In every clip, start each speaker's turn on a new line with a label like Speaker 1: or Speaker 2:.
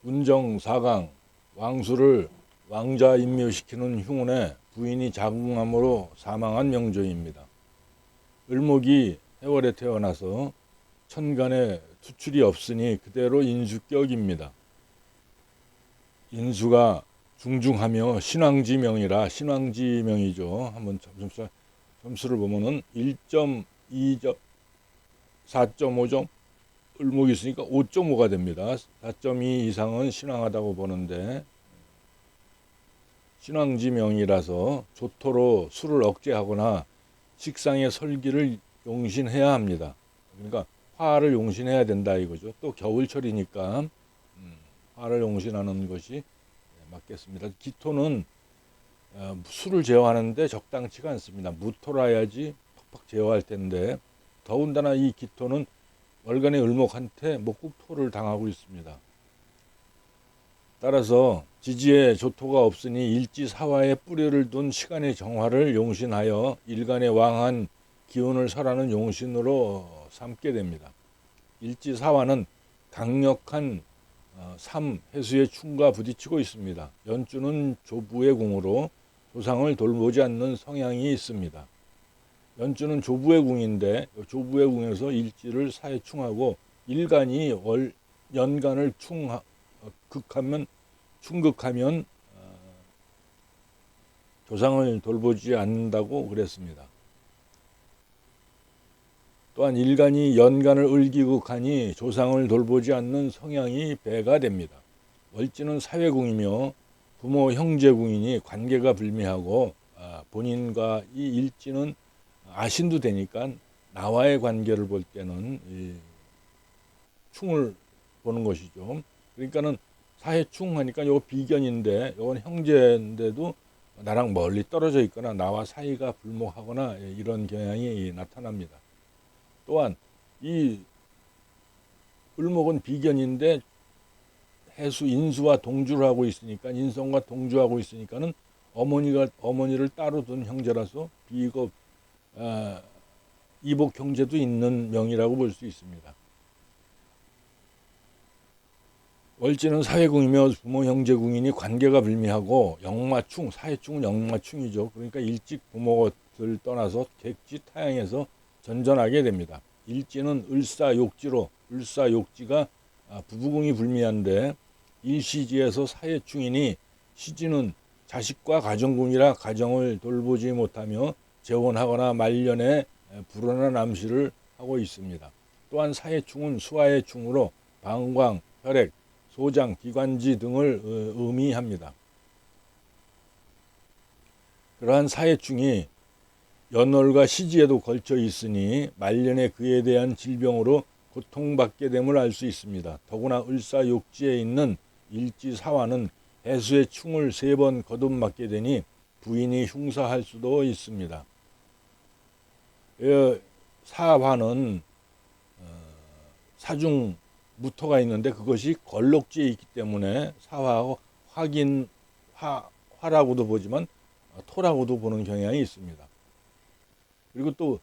Speaker 1: 운정 4강 왕수를 왕자 임묘시키는 흉운에 부인이 자궁암으로 사망한 명조입니다. 을목이 해월에 태어나서 천간에 투출이 없으니 그대로 인수격입니다. 인수가 중중하며 신왕지명이라 신왕지명이죠. 한번 점수를 보면은 1.2점, 4.5점, 을목이 있으니까 5.5가 됩니다. 4.2 이상은 신왕하다고 보는데 신왕지명이라서 조토로 술을 억제하거나 식상의 설기를 용신해야 합니다. 그러니까 화를 용신해야 된다 이거죠. 또 겨울철이니까 화를 용신하는 것이 맞겠습니다. 기토는 술을 제어하는데 적당치가 않습니다. 무토라야지 팍팍 제어할 텐데 더군다나 이 기토는 월간의 을목한테 목국토를 당하고 있습니다. 따라서 지지에 조토가 없으니 일지사화에 뿌리를 둔 시간의 정화를 용신하여 일간의 왕한 기운을 설하는 용신으로 삼게 됩니다. 일지사화는 강력한 삼해수의 충과 부딪히고 있습니다. 연주는 조부의 궁으로 조상을 돌보지 않는 성향이 있습니다. 연주는 조부의 궁인데 조부의 궁에서 일지를 사해충하고 일간이 연간을 충극하면 조상을 돌보지 않는다고 그랬습니다. 또한 일간이 연간을 을기극하니 조상을 돌보지 않는 성향이 배가 됩니다. 월지는 사회궁이며 부모 형제궁이니 관계가 불미하고 본인과 이 일지는 아신도 되니까 나와의 관계를 볼 때는 충을 보는 것이죠. 그러니까는 사해충 하니까 요거 비견인데 요건 형제인데도 나랑 멀리 떨어져 있거나 나와 사이가 불목하거나 이런 경향이 나타납니다. 또한 이 을목은 비견인데 해수 인수와 동주를 하고 있으니까 인성과 동주하고 있으니까는 어머니를 따로 둔 형제라서 비겁 이복 형제도 있는 명이라고 볼 수 있습니다. 월지는 사회궁이며 부모 형제궁이니 관계가 불미하고 영마충, 사해충은 영마충이죠. 그러니까 일찍 부모를 떠나서 객지 타양에서 전전하게 됩니다. 일지는 을사욕지로 을사욕지가 부부궁이 불미한데 일시지에서 사해충이니 시지는 자식과 가정궁이라 가정을 돌보지 못하며 재혼하거나 말년에 불운한 암시를 하고 있습니다. 또한 사해충은 수화의 충으로 방광, 혈액, 소장, 기관지 등을 의미합니다. 그러한 사해충이 연월과 시지에도 걸쳐 있으니 말년에 그에 대한 질병으로 고통받게 됨을 알 수 있습니다. 더구나 을사욕지에 있는 일지사화는 해수의 충을 3번 거듭맞게 되니 부인이 흉사할 수도 있습니다. 사화는 사중 무토가 있는데 그것이 걸록지에 있기 때문에 사화하고 화라고도 보지만 토라고도 보는 경향이 있습니다. 그리고 또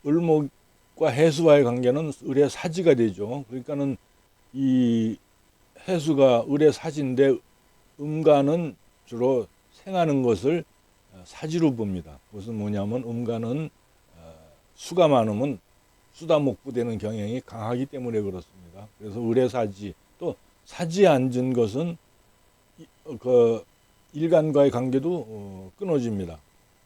Speaker 1: 을목과 해수와의 관계는 을의 사지가 되죠. 그러니까는 이 해수가 을의 사지인데 음간은 주로 생하는 것을 사지로 봅니다. 그것은 뭐냐면 음간은 수가 많으면 수다목부되는 경향이 강하기 때문에 그렇습니다. 그래서 을의 사지, 또 사지에 앉은 것은 그 일간과의 관계도 끊어집니다.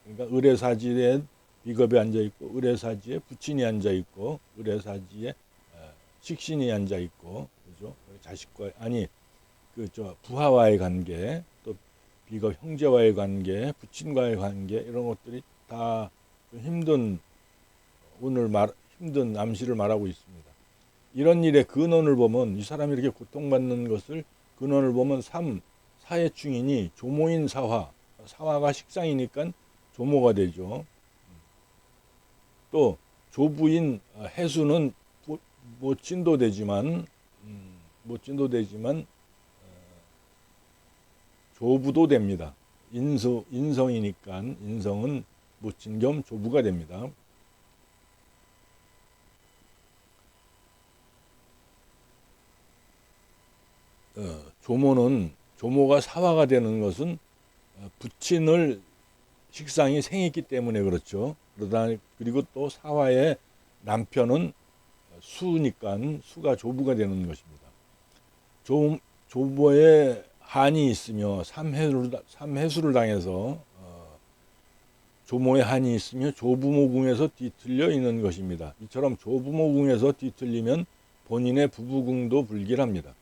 Speaker 1: 그러니까 을의 사지에 비겁이 앉아 있고, 을의 사지에 부친이 앉아 있고, 을의 사지에 식신이 앉아 있고, 그죠? 자식과 부하와의 관계, 또 비겁 형제와의 관계, 부친과의 관계 이런 것들이 다 힘든 힘든 암시를 말하고 있습니다. 이런 일의 근원을 보면 이 사람이 이렇게 고통받는 것을 근원을 보면 사해충이니 조모인 사화가 식상이니까 조모가 되죠. 또 조부인 해수는 모친도 되지만 조부도 됩니다. 인성이니까 인성은 모친 겸 조부가 됩니다. 조모가 사화가 되는 것은 부친을 식상이 생했기 때문에 그렇죠. 그리고 또 사화의 남편은 수니까 수가 조부가 되는 것입니다. 조부에 한이 있으며 삼해수를 당해서 조모의 한이 있으며 조부모궁에서 뒤틀려 있는 것입니다. 이처럼 조부모궁에서 뒤틀리면 본인의 부부궁도 불길합니다.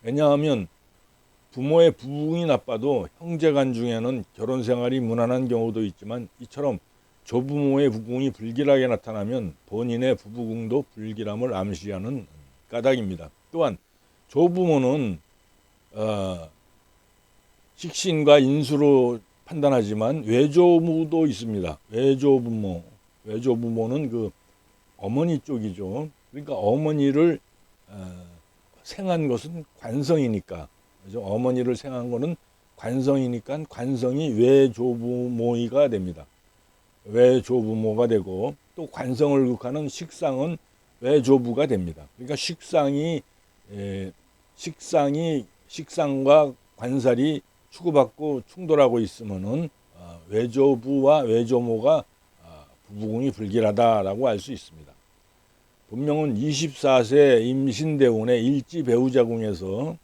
Speaker 1: 왜냐하면 부모의 부부궁이 나빠도 형제간 중에는 결혼 생활이 무난한 경우도 있지만 이처럼 조부모의 부궁이 불길하게 나타나면 본인의 부부궁도 불길함을 암시하는 까닭입니다. 또한 조부모는 식신과 인수로 판단하지만 외조부도 있습니다. 외조부모는 그 어머니 쪽이죠. 그러니까 어머니를 생한 것은 관성이니까, 그죠? 어머니를 생한 것은 관성이니까 관성이 외조부모이가 됩니다. 외조부모가 되고 또 관성을 극하는 식상은 외조부가 됩니다. 그러니까 식상과 관살이 추구받고 충돌하고 있으면은 외조부와 외조모가 부부궁이 불길하다라고 알 수 있습니다. 본명은 24세 임신대운의 일지 배우자궁에서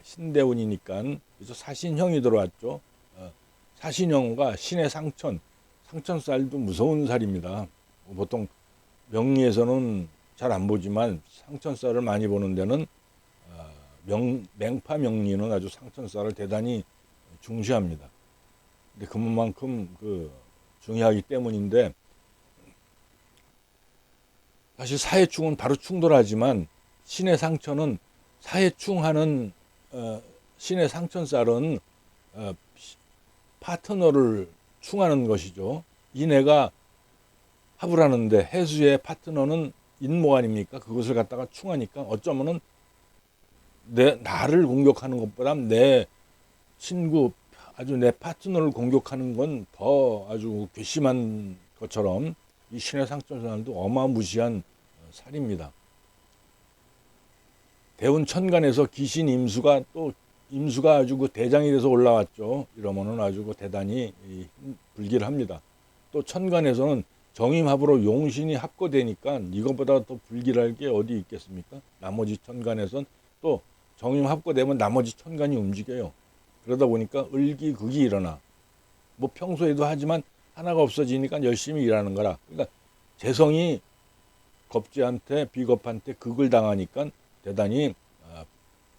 Speaker 1: 신대운이니까 그래서 사신형이 들어왔죠. 사신형과 신의 상천살도 무서운 살입니다. 보통 명리에서는 잘 안 보지만 상천살을 많이 보는 데는 맹파 명리는 아주 상천살을 대단히 중시합니다. 근데 그만큼 중요하기 때문인데 사실 사해충은 바로 충돌하지만 신의 상천은 사해충하는 신의 상천살은 파트너를 충하는 것이죠. 이내가 합을 하는데 해수의 파트너는 인목 아닙니까? 그것을 갖다가 충하니까 어쩌면은 나를 공격하는 것보다 내 친구, 아주 내 파트너를 공격하는 건 더 아주 괘씸한 것처럼 이 신의 상천살도 어마무시한 살입니다. 대운 천간에서 기신 임수가 아주 그 대장이 돼서 올라왔죠. 이러면은 아주 그 대단히 불길합니다. 또 천간에서는 정임합으로 용신이 합거되니까 이것보다 더 불길할 게 어디 있겠습니까? 나머지 천간에선 또 정임 합거되면 나머지 천간이 움직여요. 그러다 보니까 을기극이 일어나. 뭐 평소에도 하지만 하나가 없어지니까 열심히 일하는 거라. 그러니까 재성이 겁지한테 비겁한테 극을 당하니까 대단히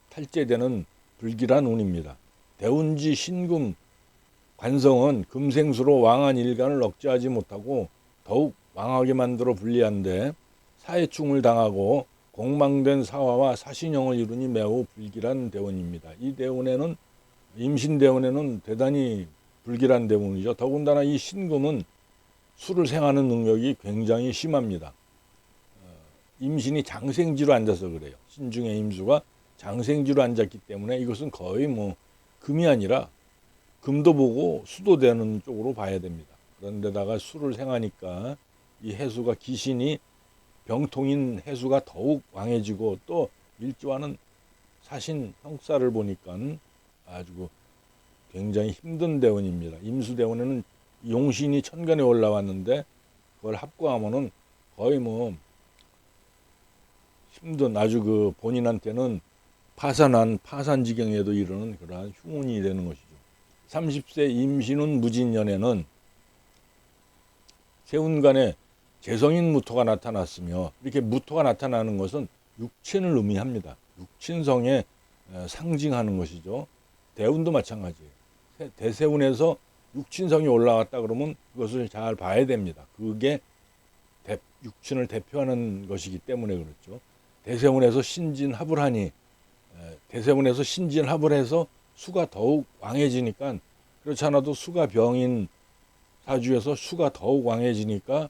Speaker 1: 탈제되는 불길한 운입니다. 대운지 신금 관성은 금생수로 왕한 일간을 억제하지 못하고 더욱 왕하게 만들어 불리한데 사해충을 당하고 공망된 사화와 사신형을 이루니 매우 불길한 대운입니다. 이 대운에는 임신대운에는 대단히 불길한 대운이죠. 더군다나 이 신금은 수를 생하는 능력이 굉장히 심합니다. 임신이 장생지로 앉아서 그래요. 신중의 임수가 장생지로 앉았기 때문에 이것은 거의 뭐 금이 아니라 금도 보고 수도 되는 쪽으로 봐야 됩니다. 그런데다가 수를 생하니까 이 해수가 기신이 병통인 해수가 더욱 왕해지고 또 일주와는 사신 형사를 보니까 아주 굉장히 힘든 대운입니다. 임수대운에는 용신이 천간에 올라왔는데 그걸 합구하면은 거의 뭐 힘든 아주 그 본인한테는 파산지경에도 이르는 그러한 흉운이 되는 것이죠. 30세 임신운 무진년에는 세운간에 재성인 무토가 나타났으며 이렇게 무토가 나타나는 것은 육친을 의미합니다. 육친성에 상징하는 것이죠. 대운도 마찬가지예요. 대세운에서 육친성이 올라왔다 그러면 그것을 잘 봐야 됩니다. 그게 육친을 대표하는 것이기 때문에 그렇죠. 대세운에서 신진합을 하니 대세운에서 신진합을 해서 수가 더욱 왕해지니까 그렇지 않아도 수가 병인 사주에서 수가 더욱 왕해지니까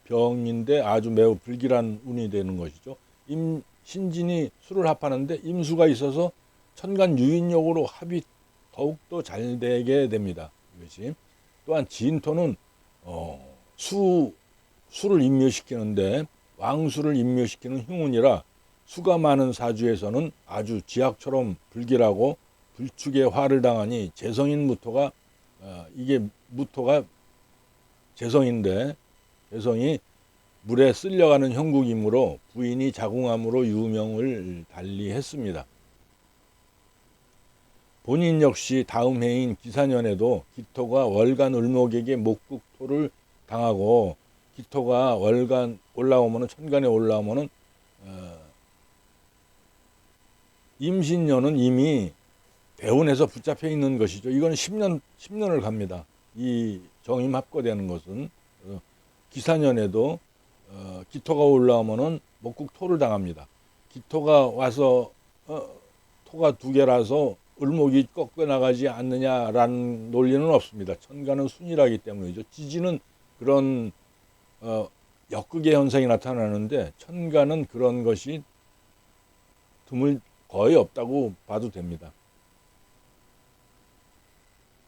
Speaker 1: 병인데 아주 매우 불길한 운이 되는 것이죠. 신진이 수를 합하는데 임수가 있어서 천간 유인력으로 합이 더욱더 잘 되게 됩니다. 이것이 또한 진토는 수를 임묘시키는데 왕수를 임묘시키는 흉운이라 수가 많은 사주에서는 아주 지학처럼 불길하고 불축의 화를 당하니 재성인 무토가 이게 무토가 재성인데 재성이 물에 쓸려가는 형국이므로 부인이 자궁암으로 유명을 달리했습니다. 본인 역시 다음 해인 기사년에도 기토가 월간 을목에게 목국토를 당하고 기토가 월간 올라오면은 천간에 올라오면은 임신년은 이미 대운에서 붙잡혀 있는 것이죠. 이건 10년을 갑니다. 이 정임 합거되는 것은 기사년에도 기토가 올라오면은 목국토를 당합니다. 기토가 와서 토가 두 개라서 을목이 꺾여 나가지 않느냐라는 논리는 없습니다. 천간은 순이라기 때문이죠. 지지는 그런 역극의 현상이 나타나는데 천간은 그런 것이 거의 없다고 봐도 됩니다.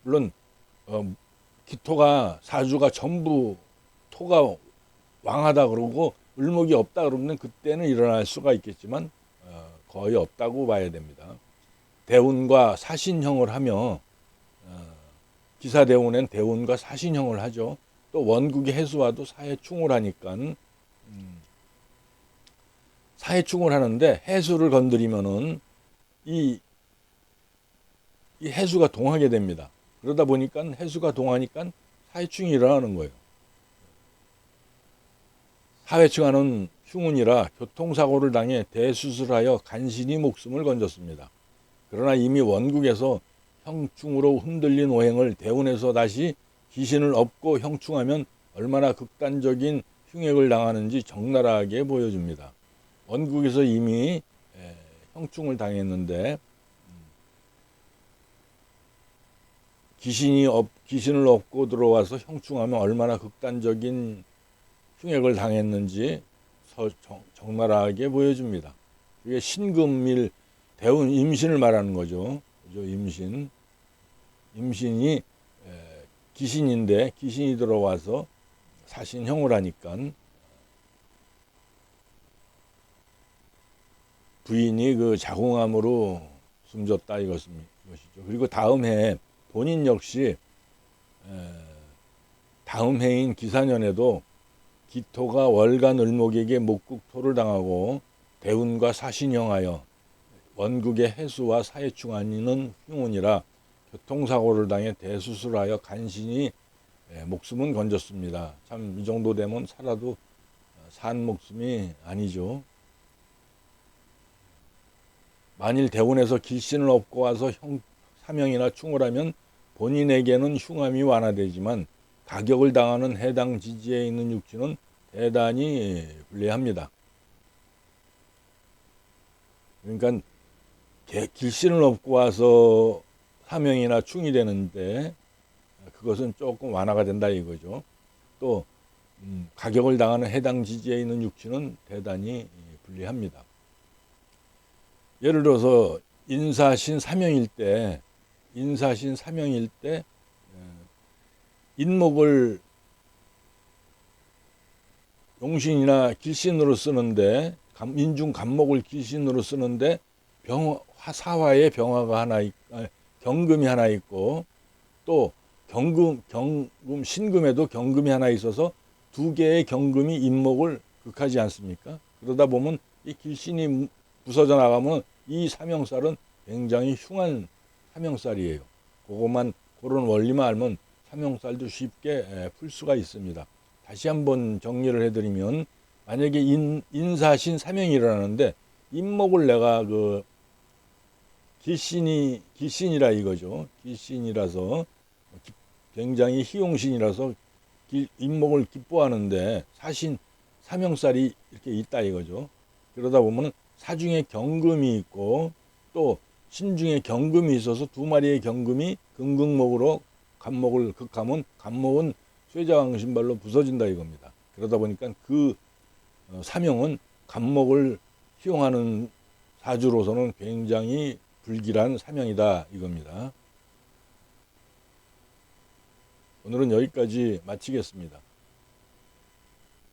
Speaker 1: 물론 기토가 사주가 전부 토가 왕하다 그러고 을목이 없다 그러면 그때는 일어날 수가 있겠지만 거의 없다고 봐야 됩니다. 대운과 사신형을 하며 기사대운엔 대운과 사신형을 하죠. 또 원국의 해수와도 사해충을 하니까 사해충을 하는데 해수를 건드리면은 이 해수가 동하게 됩니다. 그러다 보니까 해수가 동하니까 사해충이 일어나는 거예요. 사해충하는 흉운이라 교통사고를 당해 대수술하여 간신히 목숨을 건졌습니다. 그러나 이미 원국에서 형충으로 흔들린 오행을 대운에서 다시 귀신을 업고 형충하면 얼마나 극단적인 흉액을 당하는지 적나라하게 보여줍니다. 원국에서 이미 형충을 당했는데 귀신을 업고 들어와서 형충하면 얼마나 극단적인 흉액을 당했는지 적나라하게 보여줍니다. 이게 신금일 대운 임신을 말하는 거죠. 임신이 귀신인데 귀신이 들어와서 사신형을 하니까 부인이 그 자궁암으로 숨졌다 이것이죠. 그리고 다음 해 본인 역시 다음 해인 기사년에도 기토가 월간 을목에게 목국토를 당하고 대운과 사신형하여 원국의 해수와 사해충하는 흉운이라 교통사고를 당해 대수술하여 간신히 목숨은 건졌습니다. 참 이 정도 되면 살아도 산 목숨이 아니죠. 만일 대운에서 길신을 업고 와서 사명이나 충을 하면 본인에게는 흉함이 완화되지만 가격을 당하는 해당 지지에 있는 육지는 대단히 불리합니다. 그러니까 길신을 업고 와서 사명이나 충이 되는데 그것은 조금 완화가 된다 이거죠. 또 가격을 당하는 해당 지지에 있는 육지는 대단히 불리합니다. 예를 들어서 인사신 사명일 때 인목을 용신이나 길신으로 쓰는데 인중 간목을 길신으로 쓰는데 사화에 병화가 경금이 하나 있고 또 신금에도 경금이 하나 있어서 두 개의 경금이 인목을 극하지 않습니까? 그러다 보면 이 길신이 부서져 나가면 이 사명살은 굉장히 흉한 사명살이에요. 그런 원리만 알면 사명살도 쉽게 풀 수가 있습니다. 다시 한번 정리를 해드리면 만약에 인사신 사명이 일어나는데 인목을 내가 길신이라 이거죠. 길신이라서 굉장히 희용신이라서 인목을 기뻐하는데 사명살이 이렇게 있다 이거죠. 그러다 보면 사중에 경금이 있고 또 신중에 경금이 있어서 두 마리의 경금이 금극목으로 간목을 극하면 간목은 쇠자왕신발로 부서진다 이겁니다. 그러다 보니까 그 사명은 간목을 희용하는 사주로서는 굉장히 불길한 사명이다 이겁니다. 오늘은 여기까지 마치겠습니다.